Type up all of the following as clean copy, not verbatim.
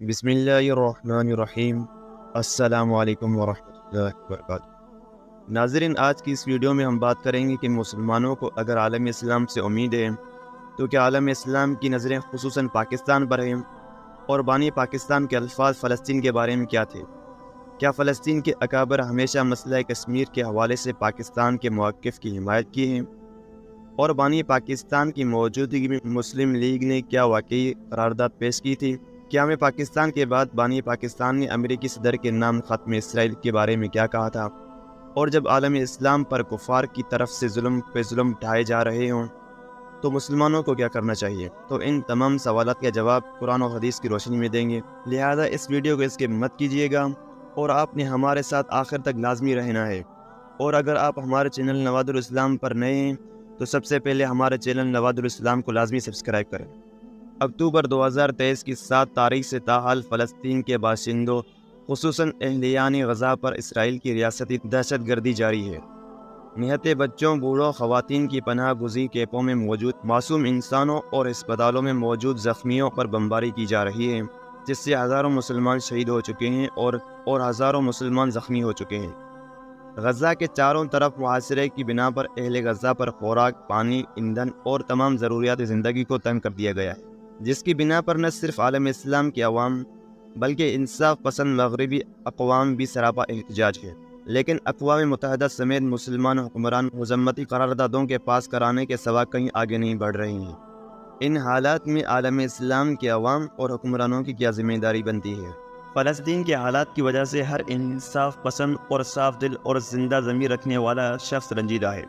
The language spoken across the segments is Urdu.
بسم اللہ الرحمن الرحیم۔ السلام علیکم ورحمۃ اللہ وبرکاتہ۔ ناظرین، آج کی اس ویڈیو میں ہم بات کریں گے کہ مسلمانوں کو اگر عالم اسلام سے امید ہے تو کیا عالم اسلام کی نظریں خصوصاً پاکستان پر ہیں، اور بانی پاکستان کے الفاظ فلسطین کے بارے میں کیا تھے؟ کیا فلسطین کے اکابر ہمیشہ مسئلہ کشمیر کے حوالے سے پاکستان کے موقف کی حمایت کی ہیں، اور بانی پاکستان کی موجودگی میں مسلم لیگ نے کیا واقعی قرارداد پیش کی تھی؟ کیا میں پاکستان کے بعد بانی پاکستان نے امریکی صدر کے نام ختم اسرائیل کے بارے میں کیا کہا تھا؟ اور جب عالم اسلام پر کفار کی طرف سے ظلم پہ ظلم ڈھائے جا رہے ہوں تو مسلمانوں کو کیا کرنا چاہیے؟ تو ان تمام سوالات کا جواب قرآن و حدیث کی روشنی میں دیں گے، لہذا اس ویڈیو کو اسکپ مت کیجیے گا اور آپ نے ہمارے ساتھ آخر تک لازمی رہنا ہے۔ اور اگر آپ ہمارے چینل نواد الاسلام پر نئے ہیں تو سب سے پہلے ہمارے چینل نواد الاسلام کو لازمی سبسکرائب کریں۔ اکتوبر 2023 کی 7 تاریخ سے تاحال فلسطین کے باشندوں خصوصاً اہلیان غزہ پر اسرائیل کی ریاستی دہشت گردی جاری ہے۔ نہتے بچوں، بوڑھوں، خواتین کی پناہ گزین کیمپوں میں موجود معصوم انسانوں اور اسپتالوں میں موجود زخمیوں پر بمباری کی جا رہی ہے، جس سے ہزاروں مسلمان شہید ہو چکے ہیں اور ہزاروں مسلمان زخمی ہو چکے ہیں۔ غزہ کے چاروں طرف محاصرے کی بنا پر اہل غزہ پر خوراک، پانی، ایندھن اور تمام ضروریات زندگی کو تنگ کر دیا گیا ہے، جس کی بنا پر نہ صرف عالم اسلام کے عوام بلکہ انصاف پسند مغربی اقوام بھی سراپا احتجاج ہے، لیکن اقوام متحدہ سمیت مسلمان حکمران مذمتی قراردادوں کے پاس کرانے کے سوا کہیں آگے نہیں بڑھ رہے ہیں۔ ان حالات میں عالم اسلام کے عوام اور حکمرانوں کی کیا ذمہ داری بنتی ہے؟ فلسطین کے حالات کی وجہ سے ہر انصاف پسند اور صاف دل اور زندہ ضمیر رکھنے والا شخص رنجیدہ ہے۔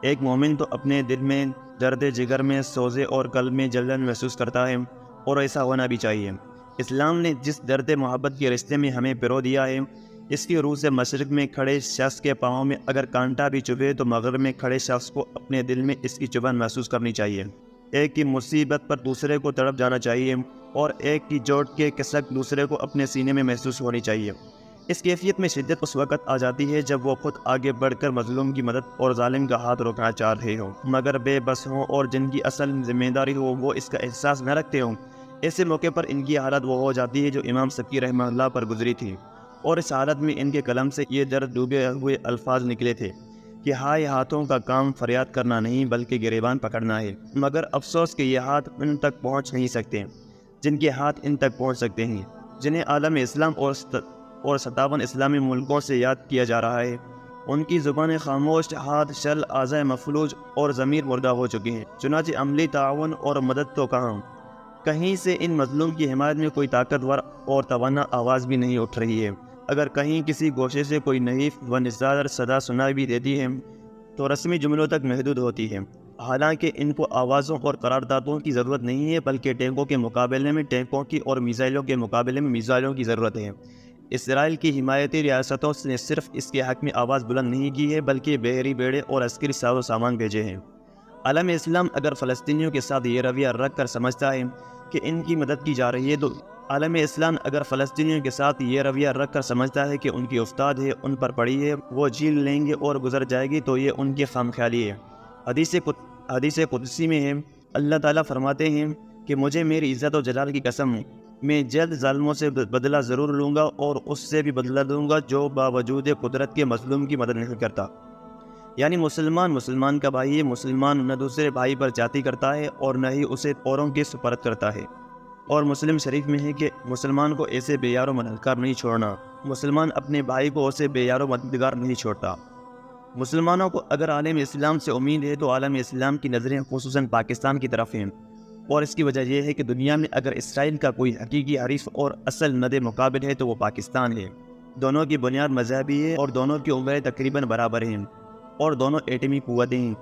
ایک مومن تو اپنے دل میں درد جگر میں سوزے اور قلب میں جلن محسوس کرتا ہے، اور ایسا ہونا بھی چاہیے۔ اسلام نے جس درد محبت کے رشتے میں ہمیں پرو دیا ہے، اس کی روح سے مشرق میں کھڑے شخص کے پاؤں میں اگر کانٹا بھی چبھے تو مغرب میں کھڑے شخص کو اپنے دل میں اس کی چبھن محسوس کرنی چاہیے۔ ایک کی مصیبت پر دوسرے کو تڑپ جانا چاہیے، اور ایک کی چوٹ کے کسک دوسرے کو اپنے سینے میں محسوس ہونی چاہیے۔ اس کیفیت میں شدت اس وقت آ جاتی ہے جب وہ خود آگے بڑھ کر مظلوم کی مدد اور ظالم کا ہاتھ روکنا چاہ رہے ہوں، مگر بے بس ہوں اور جن کی اصل ذمہ داری ہو وہ اس کا احساس نہ رکھتے ہوں۔ ایسے موقع پر ان کی حالت وہ ہو جاتی ہے جو امام سبکی رحمہ اللہ پر گزری تھی، اور اس حالت میں ان کے قلم سے یہ درد ڈوبے ہوئے الفاظ نکلے تھے کہ ہائے ہاتھوں کا کام فریاد کرنا نہیں بلکہ گریبان پکڑنا ہے، مگر افسوس کہ یہ ہاتھ ان تک پہنچ نہیں سکتے جن کے ہاتھ ان تک پہنچ سکتے ہیں، جنہیں عالم اسلام اور 57 اسلامی ملکوں سے یاد کیا جا رہا ہے۔ ان کی زبانیں خاموش، ہاتھ شل، اعضاء مفلوج اور ضمیر مردہ ہو چکے ہیں، چنانچہ عملی تعاون اور مدد تو کہیں سے ان مظلوم کی حمایت میں کوئی طاقتور اور توانا آواز بھی نہیں اٹھ رہی ہے۔ اگر کہیں کسی گوشے سے کوئی نحیف و نزدار صدا سنا بھی دیتی ہے تو رسمی جملوں تک محدود ہوتی ہے، حالانکہ ان کو آوازوں اور قراردادوں کی ضرورت نہیں ہے بلکہ ٹینکوں کے مقابلے میں ٹینکوں کی اور میزائلوں کے مقابلے میں میزائلوں کی ضرورت ہے۔ اسرائیل کی حمایتی ریاستوں نے صرف اس کے حق میں آواز بلند نہیں کی ہے بلکہ بحری بیڑے اور عسکری ساز و سامان بھیجے ہیں۔ عالم اسلام اگر فلسطینیوں کے ساتھ یہ رویہ رکھ کر سمجھتا ہے کہ ان کی مدد کی جا رہی ہے تو عالم اسلام اگر فلسطینیوں کے ساتھ یہ رویہ رکھ کر سمجھتا ہے کہ ان کی افتاد ہے، ان پر پڑی ہے، وہ جھیل لیں گے اور گزر جائے گی، تو یہ ان کی خام خیالی ہے۔ حدیث قدسی میں ہے، اللہ تعالیٰ فرماتے ہیں کہ مجھے میری عزت و جلال کی قسم، میں جلد ظالموں سے بدلہ ضرور لوں گا اور اس سے بھی بدلہ دوں گا جو باوجود قدرت کے مظلوم کی مدد نہیں کرتا۔ یعنی مسلمان کا بھائی ہے، مسلمان نہ دوسرے بھائی پر جاتی کرتا ہے اور نہ ہی اسے اوروں کے سپرد کرتا ہے۔ اور مسلم شریف میں ہے کہ مسلمان کو ایسے بے یار و مددگار نہیں چھوڑنا، مسلمان اپنے بھائی کو اسے بے یار و مددگار نہیں چھوڑتا۔ مسلمانوں کو اگر عالم اسلام سے امید ہے تو عالم اسلام کی نظریں خصوصاً پاکستان کی طرف ہیں، اور اس کی وجہ یہ ہے کہ دنیا میں اگر اسرائیل کا کوئی حقیقی حریف اور اصل مد مقابل ہے تو وہ پاکستان ہے۔ دونوں کی بنیاد مذہبی ہے اور دونوں کی عمریں تقریباً برابر ہیں، اور دونوں ایٹمی قوتیں ہیں۔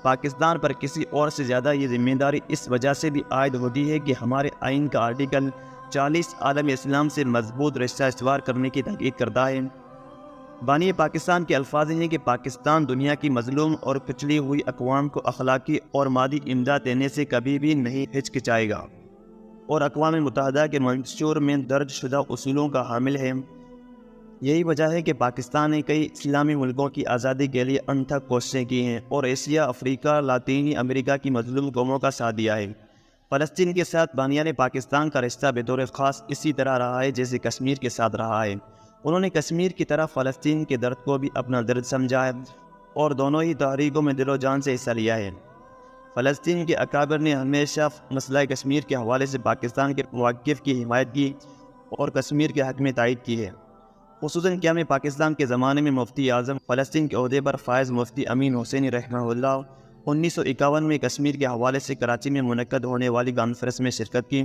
پاکستان پر کسی اور سے زیادہ یہ ذمہ داری اس وجہ سے بھی عائد ہوتی ہے کہ ہمارے آئین کا آرٹیکل 40 عالم اسلام سے مضبوط رشتہ استوار کرنے کی تاکید کرتا ہے۔ بانی پاکستان کے الفاظ ہیں کہ پاکستان دنیا کی مظلوم اور کچلی ہوئی اقوام کو اخلاقی اور مادی امداد دینے سے کبھی بھی نہیں ہچکچائے گا، اور اقوام متحدہ کے منشور میں درج شدہ اصولوں کا حامل ہے۔ یہی وجہ ہے کہ پاکستان نے کئی اسلامی ملکوں کی آزادی کے لیے انتھک کوششیں کی ہیں اور ایشیا، افریقہ، لاطینی امریکہ کی مظلوم قوموں کا ساتھ دیا ہے۔ فلسطین کے ساتھ بانیان پاکستان کا رشتہ بطور خاص اسی طرح رہا ہے جیسے کشمیر کے ساتھ رہا ہے۔ انہوں نے کشمیر کی طرح فلسطین کے درد کو بھی اپنا درد سمجھا ہے اور دونوں ہی تحریکوں میں دل و جان سے حصہ لیا ہے۔ فلسطین کے اکابر نے ہمیشہ مسئلہ کشمیر کے حوالے سے پاکستان کے موقف کی حمایت کی اور کشمیر کے حق میں تائید کی ہے۔ خصوصاً قیام پاکستان کے زمانے میں مفتی اعظم فلسطین کے عہدے پر فائز مفتی امین حسینی رحمہ اللہ 1951 میں کشمیر کے حوالے سے کراچی میں منعقد ہونے والی کانفرنس میں شرکت کی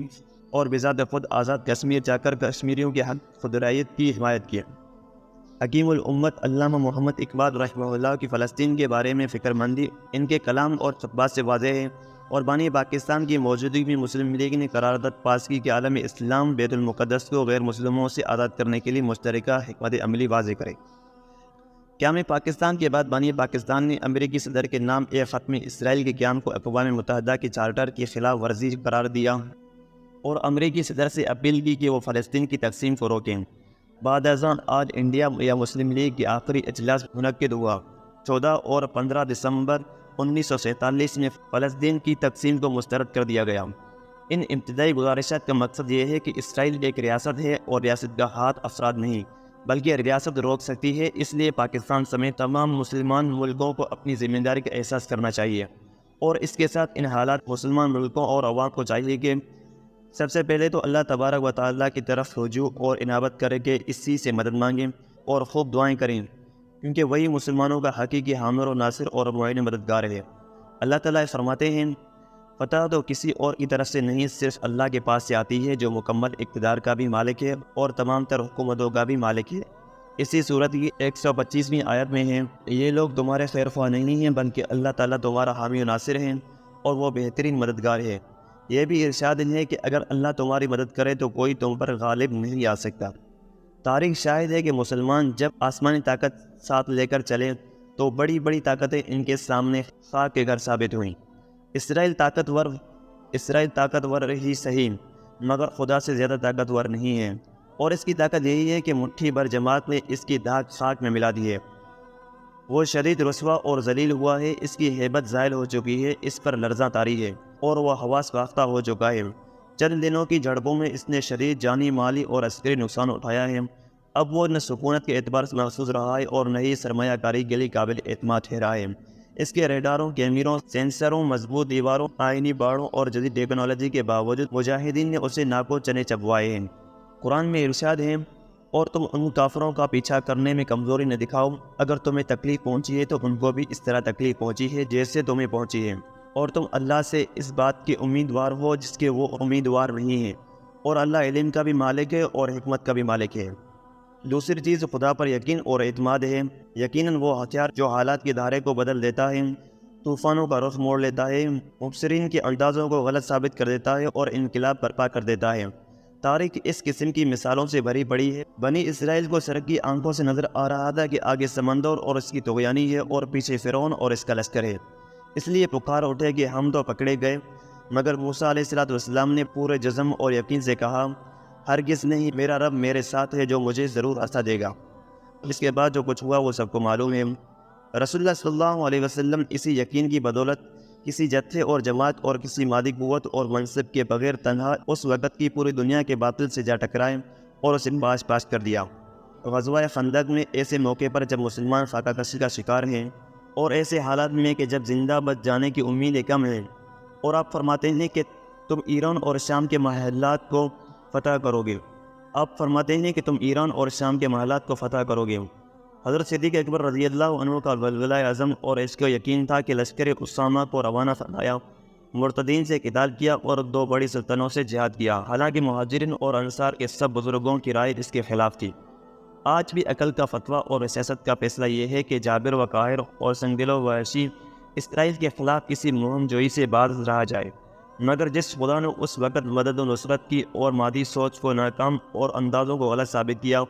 اور بذات خود آزاد کشمیر جا کر کشمیریوں کے حق خودرائیت کی حمایت کی۔ حکیم الامت علامہ محمد اقبال رحمہ اللہ کی فلسطین کے بارے میں فکر مندی ان کے کلام اور خطبات سے واضح ہے، اور بانی پاکستان کی موجودگی میں مسلم لیگ نے قرارداد پاس کی کہ عالم اسلام بیت المقدس کو غیر مسلموں سے آزاد کرنے کے لیے مشترکہ حکمت عملی واضح کرے۔ قیام پاکستان کے بعد بانی پاکستان نے امریکی صدر کے نام ایک خط میں اسرائیل کے قیام کو اقوام متحدہ کے چارٹر کی خلاف ورزی قرار دیا اور امریکی صدر سے اپیل کی کہ وہ فلسطین کی تقسیم کو روکیں۔ بعد ازاں آج انڈیا یا مسلم لیگ کی آخری اجلاس منعقد ہوا۔ 14 اور 15 دسمبر 1947 میں فلسطین کی تقسیم کو مسترد کر دیا گیا۔ ان ابتدائی گزارشات کا مقصد یہ ہے کہ اسرائیل ایک ریاست ہے اور ریاست کا ہاتھ افراد نہیں بلکہ ریاست روک سکتی ہے، اس لیے پاکستان سمیت تمام مسلمان ملکوں کو اپنی ذمہ داری کا احساس کرنا چاہیے، اور اس کے ساتھ ان حالات مسلمان ملکوں اور عوام کو چاہیے کہ سب سے پہلے تو اللہ تبارک و تعالیٰ کی طرف رجوع اور انابت کرے کہ اسی سے مدد مانگیں اور خوب دعائیں کریں، کیونکہ وہی مسلمانوں کا حقیقی حامل و ناصر اور معین مددگار ہے۔ اللہ تعالیٰ فرماتے ہیں، فتح تو کسی اور کی طرف سے نہیں، صرف اللہ کے پاس سے آتی ہے جو مکمل اقتدار کا بھی مالک ہے اور تمام تر حکومتوں کا بھی مالک ہے۔ اسی صورت کی 125ویں آیت میں ہے، یہ لوگ تمہارے خیر خواہ نہیں ہیں بلکہ اللہ تعالیٰ تمہارا حامی و ناصر ہے اور وہ بہترین مددگار ہے۔ یہ بھی ارشاد ہے کہ اگر اللہ تمہاری مدد کرے تو کوئی تم پر غالب نہیں آ سکتا۔ تاریخ شاہد ہے کہ مسلمان جب آسمانی طاقت ساتھ لے کر چلے تو بڑی بڑی طاقتیں ان کے سامنے خاک کے گھر ثابت ہوئیں۔ اسرائیل طاقتور ہی صحیح مگر خدا سے زیادہ طاقتور نہیں ہے، اور اس کی طاقت یہی ہے کہ مٹھی بھر جماعت نے اس کی دھاک خاک میں ملا دی ہے۔ وہ شدید رسوا اور ذلیل ہوا ہے، اس کی ہیبت زائل ہو چکی ہے، اس پر لرزاں طاری ہے اور وہ حواس باختہ ہو چکا ہے۔ چند دنوں کی جھڑپوں میں اس نے شدید جانی، مالی اور عسکری نقصان اٹھایا ہے۔ اب وہ نہ سکونت کے اعتبار سے محسوس رہا ہے اور نہ ہی سرمایہ کاری کے لیے قابل اعتماد ٹھہرا ہے۔ اس کے ریڈاروں، کیمروں، سینسروں، مضبوط دیواروں، آئینی باڑوں اور جدید ٹیکنالوجی کے باوجود مجاہدین نے اسے ناکو چنے چبوائے ہیں۔ قرآن میں ارشاد ہے، اور تم ان کافروں کا پیچھا کرنے میں کمزوری نہ دکھاؤ، اگر تمہیں تکلیف پہنچی ہے تو ان کو بھی اس طرح تکلیف پہنچی ہے جیسے تمہیں پہنچی ہے، اور تم اللہ سے اس بات کے امیدوار ہو جس کے وہ امیدوار نہیں ہیں، اور اللہ علم کا بھی مالک ہے اور حکمت کا بھی مالک ہے۔ دوسری چیز خدا پر یقین اور اعتماد ہے۔ یقیناً وہ ہتھیار جو حالات کی دھارے کو بدل دیتا ہے، طوفانوں کا رخ موڑ لیتا ہے، مبصرین کے اندازوں کو غلط ثابت کر دیتا ہے اور انقلاب برپا کر دیتا ہے۔ تاریخ اس قسم کی مثالوں سے بھری پڑی ہے۔ بنی اسرائیل کو سرکی آنکھوں سے نظر آ رہا تھا کہ آگے سمندر اور اس کی طغیانی ہے اور پیچھے فرعون اور اس کا لشکر ہے، اس لیے پکار اٹھے کہ ہم تو پکڑے گئے، مگر موسیٰ علیہ السلام نے پورے جزم اور یقین سے کہا، ہرگز نہیں، میرا رب میرے ساتھ ہے جو مجھے ضرور راستہ دے گا۔ اس کے بعد جو کچھ ہوا وہ سب کو معلوم ہے۔ رسول اللہ صلی اللہ علیہ وسلم اسی یقین کی بدولت کسی جتھے اور جماعت اور کسی مادی قوت اور منصب کے بغیر تنہا اس وقت کی پوری دنیا کے باطل سے جا ٹکرائے اور اسے پاش کر دیا۔ غزوہ خندق میں ایسے موقع پر جب مسلمان فاقہ کشی کا شکار ہیں اور ایسے حالات میں کہ جب زندہ بچ جانے کی امیدیں کم ہیں، اور آپ فرماتے ہیں کہ تم ایران اور شام کے محلات کو فتح کرو گے۔ حضرت صدیق اکبر رضی اللہ عنہ کا ولولہ اعظم اور اس کو یقین تھا کہ لشکر اسامہ کو روانہ فرمایا، مرتدین سے قتال کیا اور 2 بڑی سلطنتوں سے جہاد کیا، حالانکہ مہاجرین اور انصار کے سب بزرگوں کی رائے اس کے خلاف تھی۔ آج بھی عقل کا فتویٰ اور سیاست کا فیصلہ یہ ہے کہ جابر و قاہر اور سنگدل و وحشی اسرائیل کے خلاف کسی مہم جوئی سے باز رہا جائے، مگر جس خدا نے اس وقت مدد و نصرت کی اور مادی سوچ کو ناکام اور اندازوں کو غلط ثابت کیا،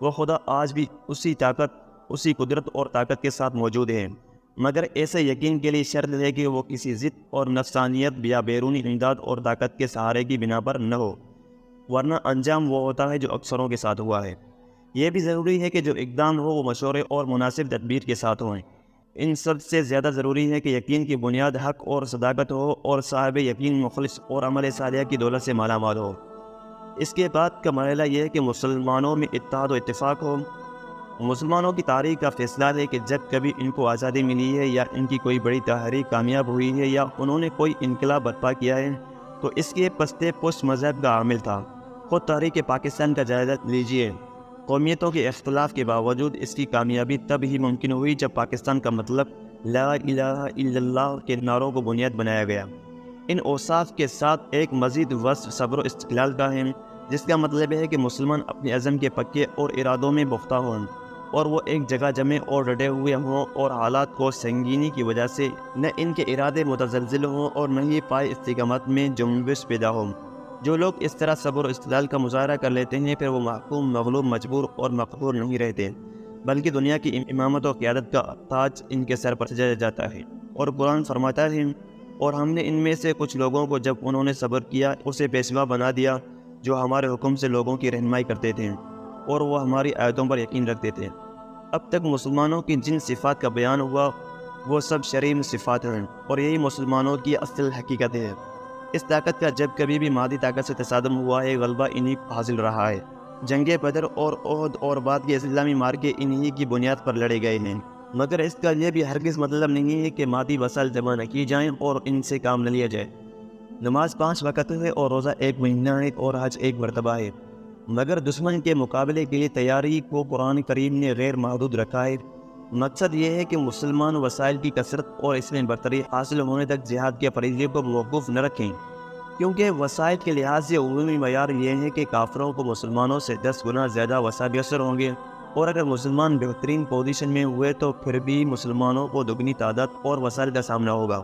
وہ خدا آج بھی اسی قدرت اور طاقت کے ساتھ موجود ہے، مگر ایسے یقین کے لیے شرط ہے کہ وہ کسی ضد اور نفسانیت یا بیرونی امداد اور طاقت کے سہارے کی بنا پر نہ ہو، ورنہ انجام وہ ہوتا ہے جو اکثروں کے ساتھ ہوا ہے۔ یہ بھی ضروری ہے کہ جو اقدام ہو وہ مشورے اور مناسب تدبیر کے ساتھ ہوئیں۔ ان سب سے زیادہ ضروری ہے کہ یقین کی بنیاد حق اور صداقت ہو اور صاحب یقین مخلص اور عمل صالحہ کی دولت سے مالا مال ہو۔ اس کے بعد کا مرحلہ یہ ہے کہ مسلمانوں میں اتحاد و اتفاق ہو۔ مسلمانوں کی تاریخ کا فیصلہ ہے کہ جب کبھی ان کو آزادی ملی ہے یا ان کی کوئی بڑی تحریک کامیاب ہوئی ہے یا انہوں نے کوئی انقلاب برپا کیا ہے تو اس کے پستے پشت مذہب کا عامل تھا۔ خود تحریک پاکستان کا جائزہ لیجئے۔ قومیتوں کے اختلاف کے باوجود اس کی کامیابی تب ہی ممکن ہوئی جب پاکستان کا مطلب لا الہ الا اللہ کے نعروں کو بنیاد بنایا گیا۔ ان اوصاف کے ساتھ ایک مزید وصف صبر و استقلال کا ہے، جس کا مطلب ہے کہ مسلمان اپنے عزم کے پکے اور ارادوں میں پختہ ہوں اور وہ ایک جگہ جمے اور ڈٹے ہوئے ہوں اور حالات کو سنگینی کی وجہ سے نہ ان کے ارادے متزلزل ہوں اور نہ ہی پائے استقامت میں جنبش پیدا ہو۔ جو لوگ اس طرح صبر و استقلال کا مظاہرہ کر لیتے ہیں پھر وہ محکوم، مغلوب، مجبور اور مقہور نہیں رہتے، بلکہ دنیا کی امامت و قیادت کا تاج ان کے سر پر سجایا جاتا ہے۔ اور قرآن فرماتا ہے، اور ہم نے ان میں سے کچھ لوگوں کو جب انہوں نے صبر کیا اسے پیشوا بنا دیا جو ہمارے حکم سے لوگوں کی رہنمائی کرتے تھے اور وہ ہماری آیتوں پر یقین رکھتے تھے۔ اب تک مسلمانوں کی جن صفات کا بیان ہوا وہ سب شرعی صفات ہیں اور یہی مسلمانوں کی اصل حقیقت ہے۔ اس طاقت کا جب کبھی بھی مادی طاقت سے تصادم ہوا ہے، غلبہ انہی حاصل رہا ہے۔ جنگ بدر اور احد اور بعد کے اسلامی مارکے انہی کی بنیاد پر لڑے گئے ہیں، مگر اس کا یہ بھی ہرگز مطلب نہیں ہے کہ مادی وسائل جمع نہ کی جائیں اور ان سے کام نہ لیا جائے۔ نماز 5 وقت ہے اور روزہ 1 مہینہ ہے اور حج 1 مرتبہ ہے، مگر دشمن کے مقابلے کے لیے تیاری کو قرآن کریم نے غیر محدود رکھا ہے۔ مقصد یہ ہے کہ مسلمان وسائل کی کثرت اور اس میں برتری حاصل ہونے تک جہاد کے فریضے کو موقوف نہ رکھیں، کیونکہ وسائل کے لحاظ سے عمومی معیار یہ ہے کہ کافروں کو مسلمانوں سے 10 گنا زیادہ وسائل میسر ہوں گے، اور اگر مسلمان بہترین پوزیشن میں ہوئے تو پھر بھی مسلمانوں کو دگنی تعداد اور وسائل کا سامنا ہوگا۔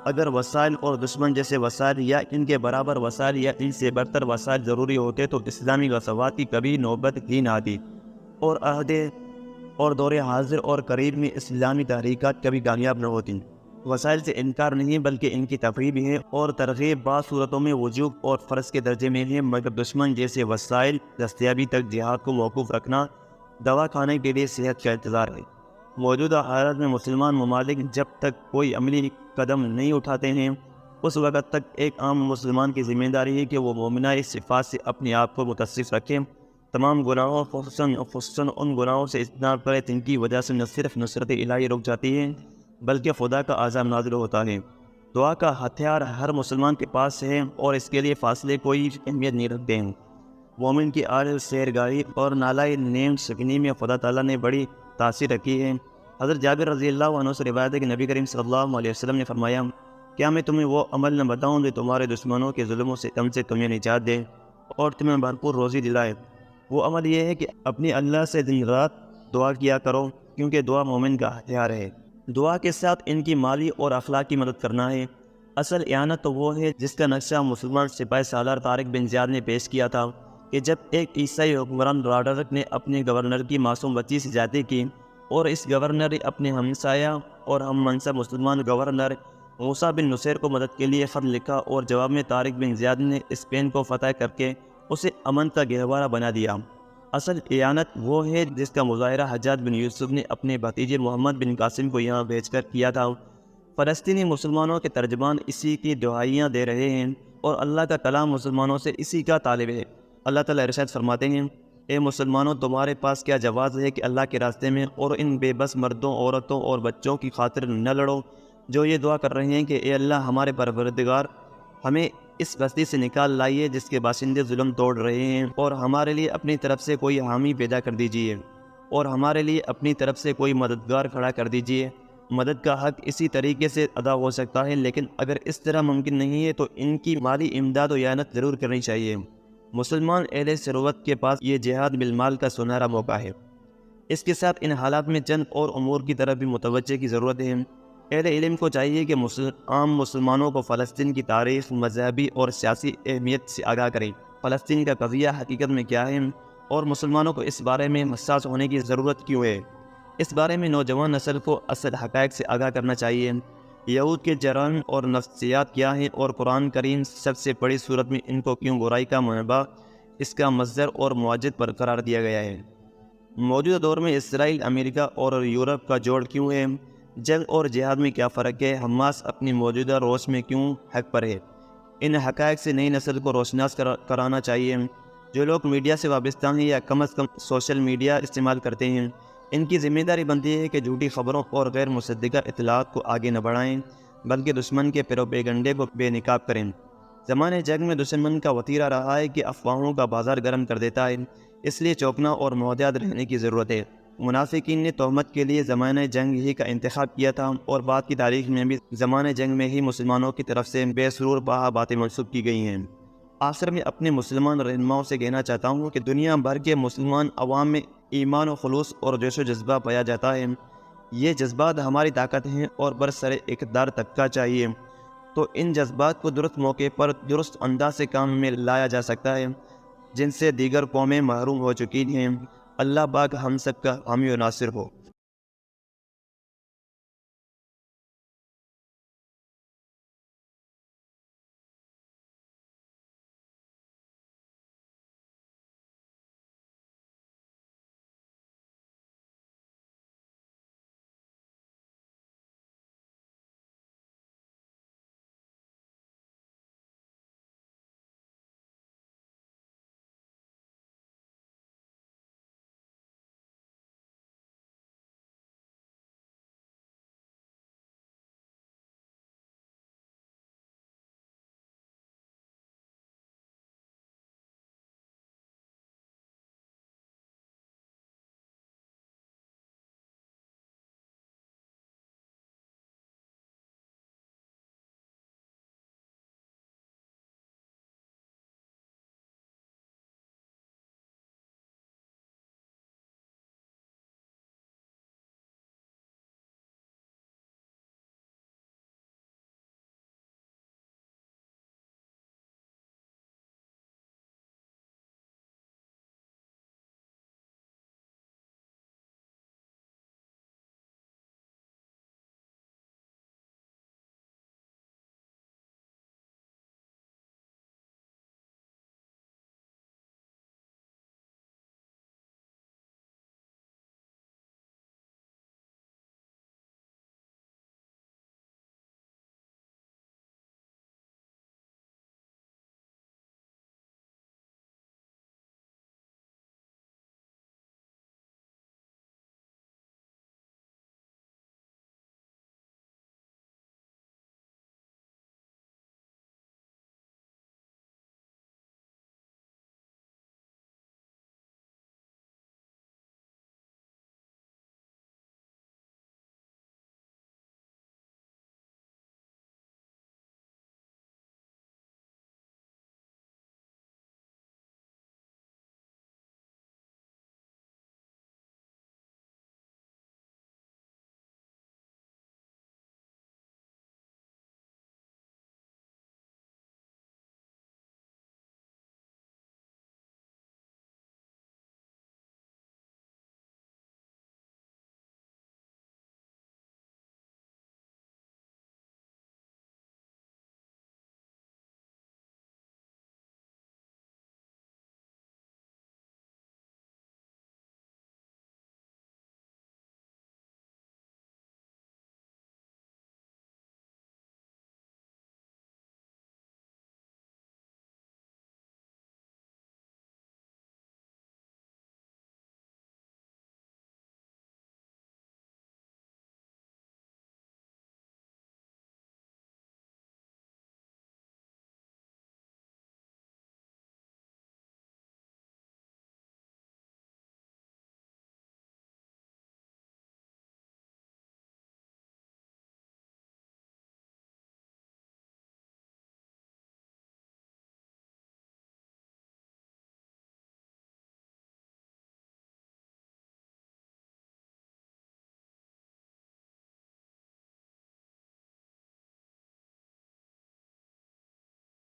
اگر وسائل اور دشمن جیسے وسائل یا ان کے برابر وسائل یا ان سے برتر وسائل ضروری ہوتے تو اسلامی غزوات کی کبھی نوبت ہی نہ آتی، اور عہدے اور دور حاضر اور قریب میں اسلامی تحریکات کبھی کامیاب نہ ہوتی۔ وسائل سے انکار نہیں بلکہ ان کی تفریح بھی ہے، اور ترغیب بعض صورتوں میں وجوب اور فرض کے درجے میں ہے، مگر دشمن جیسے وسائل دستیابی تک جہاد کو موقوف رکھنا دوا کھانے کے لیے صحت کا انتظار ہے۔ موجودہ حالت میں مسلمان ممالک جب تک کوئی عملی قدم نہیں اٹھاتے ہیں اس وقت تک ایک عام مسلمان کی ذمہ داری ہے کہ وہ مومنہ اس صفات سے اپنے آپ کو متصف رکھیں۔ تمام گناہوں خصوصاً ان گناہوں سے اجتناب کرے جن کی وجہ سے نہ صرف نصرت الہی رک جاتی ہے بلکہ خدا کا عذاب نازل ہوتا ہے۔ دعا کا ہتھیار ہر مسلمان کے پاس ہے اور اس کے لیے فاصلے کوئی اہمیت نہیں رکھتے ہیں۔ مومن کی عاجز سحرگاہی اور نالائے نیم سکنی میں خدا تعالیٰ نے بڑی تاثیر رکھی ہے۔ حضرت جابر رضی اللہ عنہ سے روایت ہے کہ نبی کریم صلی اللہ علیہ وسلم نے فرمایا، کیا میں تمہیں وہ عمل نہ بتاؤں جو تمہارے دشمنوں کے ظلموں سے تمہیں نجات دے اور تمہیں بھرپور روزی دلائے؟ وہ عمل یہ ہے کہ اپنی اللہ سے دن رات دعا کیا کرو، کیونکہ دعا مومن کا ہتھیار ہے۔ دعا کے ساتھ ان کی مالی اور اخلاقی مدد کرنا ہے۔ اصل اعانت تو وہ ہے جس کا نقشہ مسلمان سپاہی سالار طارق بن زیاد نے پیش کیا تھا کہ جب ایک عیسائی حکمران راڈرک نے اپنے گورنر کی معصوم بچی سے زیادتی کی اور اس گورنر اپنے ہمسایہ اور ہم منصب مسلمان گورنر موسیٰ بن نصیر کو مدد کے لیے خط لکھا اور جواب میں طارق بن زیاد نے اسپین کو فتح کر کے اسے امن کا گہوارہ بنا دیا۔ اصل اعانت وہ ہے جس کا مظاہرہ حجاج بن یوسف نے اپنے بھتیجے محمد بن قاسم کو یہاں بھیج کر کیا تھا۔ فلسطینی مسلمانوں کے ترجمان اسی کی دعائیاں دے رہے ہیں اور اللہ کا کلام مسلمانوں سے اسی کا طالب ہے۔ اللہ تعالیٰ ارشاد فرماتے ہیں، اے مسلمانوں، تمہارے پاس کیا جواز ہے کہ اللہ کے راستے میں اور ان بے بس مردوں، عورتوں اور بچوں کی خاطر نہ لڑو جو یہ دعا کر رہے ہیں کہ اے اللہ ہمارے پروردگار، ہمیں اس بستی سے نکال لائیے جس کے باشندے ظلم توڑ رہے ہیں، اور ہمارے لیے اپنی طرف سے کوئی حامی پیدا کر دیجیے اور ہمارے لیے اپنی طرف سے کوئی مددگار کھڑا کر دیجیے۔ مدد کا حق اسی طریقے سے ادا ہو سکتا ہے، لیکن اگر اس طرح ممکن نہیں ہے تو ان کی مالی امداد و اعانت ضرور کرنی چاہیے۔ مسلمان اہل ثروت کے پاس یہ جہاد بالمال کا سنہرا موقع ہے۔ اس کے ساتھ ان حالات میں چند اور امور کی طرف بھی متوجہ کی ضرورت ہے۔ اہل علم کو چاہیے کہ عام مسلمانوں کو فلسطین کی تاریخ، مذہبی اور سیاسی اہمیت سے آگاہ کریں۔ فلسطین کا قضیہ حقیقت میں کیا ہے اور مسلمانوں کو اس بارے میں حساس ہونے کی ضرورت کیوں ہے؟ اس بارے میں نوجوان نسل کو اصل حقائق سے آگاہ کرنا چاہیے۔ یہود کے جرائم اور نفسیات کیا ہیں اور قرآن کریم سب سے بڑی صورت میں ان کو کیوں برائی کا منبع، اس کا مصدر اور موجد پر قرار دیا گیا ہے۔ موجودہ دور میں اسرائیل، امریکہ اور یورپ کا جوڑ کیوں ہے؟ جنگ اور جہاد میں کیا فرق ہے؟ حماس اپنی موجودہ روش میں کیوں حق پر ہے؟ ان حقائق سے نئی نسل کو روشناس کرانا چاہیے۔ جو لوگ میڈیا سے وابستہ ہیں یا کم از کم سوشل میڈیا استعمال کرتے ہیں، ان کی ذمہ داری بنتی ہے کہ جھوٹی خبروں اور غیر مصدقہ اطلاعات کو آگے نہ بڑھائیں، بلکہ دشمن کے پروپیگنڈے کو بے نقاب کریں۔ زمانے جنگ میں دشمن کا وتیرہ رہا ہے کہ افواہوں کا بازار گرم کر دیتا ہے، اس لیے چوکنا اور محتاط رہنے کی ضرورت ہے۔ منافقین نے تہمت کے لیے زمانہ جنگ ہی کا انتخاب کیا تھا، اور بعد کی تاریخ میں بھی زمانہ جنگ میں ہی مسلمانوں کی طرف سے بے سرور باتیں منسوخ کی گئی ہیں۔ آخر میں اپنے مسلمان رہنماؤں سے کہنا چاہتا ہوں کہ دنیا بھر کے مسلمان عوام میں ایمان و خلوص اور جوش و جذبہ پایا جاتا ہے۔ یہ جذبات ہماری طاقت ہیں اور برسر اقتدار طبقہ چاہیے، تو ان جذبات کو درست موقع پر درست انداز سے کام میں لایا جا سکتا ہے، جن سے دیگر قومیں محروم ہو چکی ہیں۔ اللہ پاک ہم سب کا حامی و ناصر ہو۔